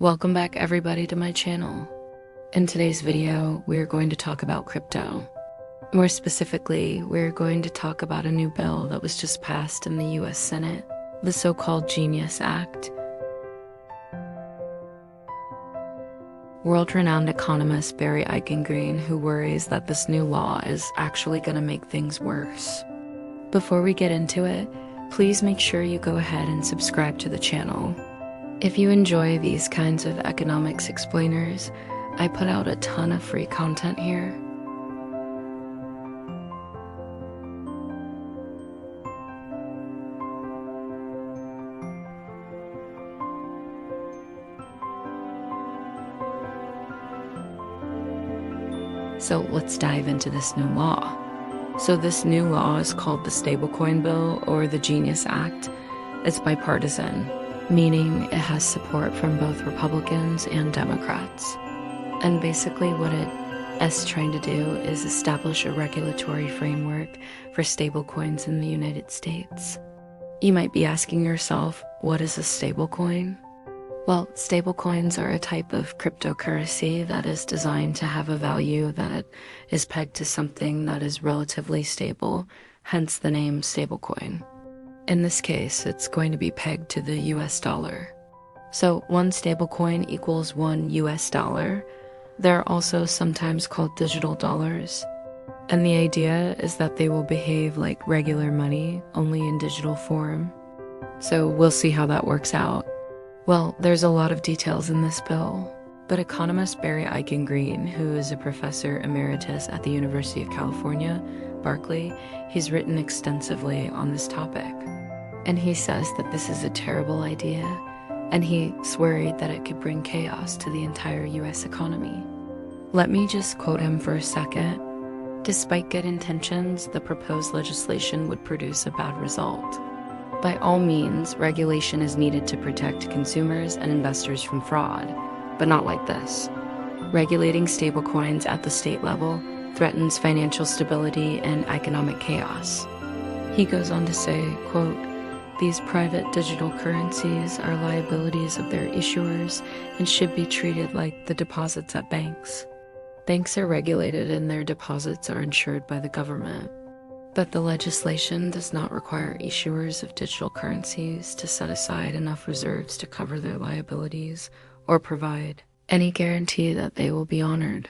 Welcome back everybody to my channel. In today's video, we're going to talk about crypto. More specifically, we're going to talk about a new bill that was just passed in the US Senate, the so-called Genius Act. World-renowned economist Barry Eichengreen, who worries that this new law is actually going to make things worse. Before we get into it, please make sure you go ahead and subscribe to the channel. If you enjoy these kinds of economics explainers, I put out a ton of free content here. So let's dive into this new law. So this new law is called the Stablecoin Bill or the Genius Act. It's bipartisan, meaning it has support from both Republicans and Democrats. And basically what it's trying to do is establish a regulatory framework for stablecoins in the United States. You might be asking yourself, what is a stablecoin? Well, stablecoins are a type of cryptocurrency that is designed to have a value that is pegged to something that is relatively stable, hence the name stablecoin. In this case, it's going to be pegged to the US dollar. So one stablecoin equals one US dollar. They're also sometimes called digital dollars. And the idea is that they will behave like regular money, only in digital form. So we'll see how that works out. Well, there's a lot of details in this bill, but economist Barry Eichengreen, who is a professor emeritus at the University of California, Berkeley, he's written extensively on this topic. And he says that this is a terrible idea, and he's worried that it could bring chaos to the entire US economy. Let me just quote him for a second. Despite good intentions, the proposed legislation would produce a bad result. By all means, regulation is needed to protect consumers and investors from fraud, but not like this. Regulating stablecoins at the state level threatens financial stability and economic chaos. He goes on to say, quote, "These private digital currencies are liabilities of their issuers and should be treated like the deposits at banks. Banks are regulated and their deposits are insured by the government. But the legislation does not require issuers of digital currencies to set aside enough reserves to cover their liabilities or provide any guarantee that they will be honored.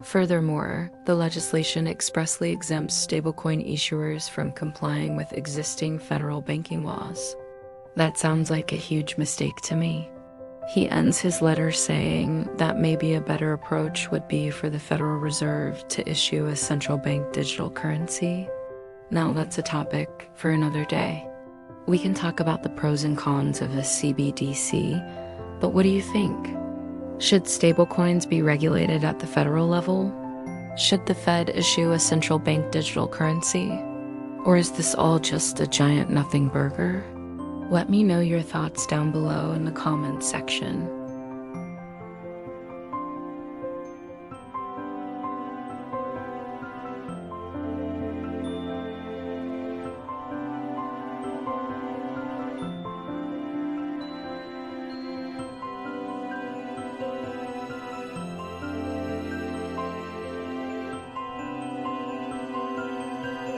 Furthermore, the legislation expressly exempts stablecoin issuers from complying with existing federal banking laws." That sounds like a huge mistake to me. He ends his letter saying that maybe a better approach would be for the Federal Reserve to issue a central bank digital currency. Now that's a topic for another day. We can talk about the pros and cons of a CBDC, but what do you think? Should stablecoins be regulated at the federal level? Should the Fed issue a central bank digital currency? Or is this all just a giant nothing burger? Let me know your thoughts down below in the comments section.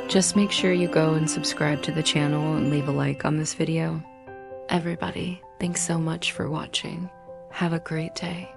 Just make sure you go and subscribe to the channel and leave a like on this video. Everybody, thanks so much for watching. Have a great day.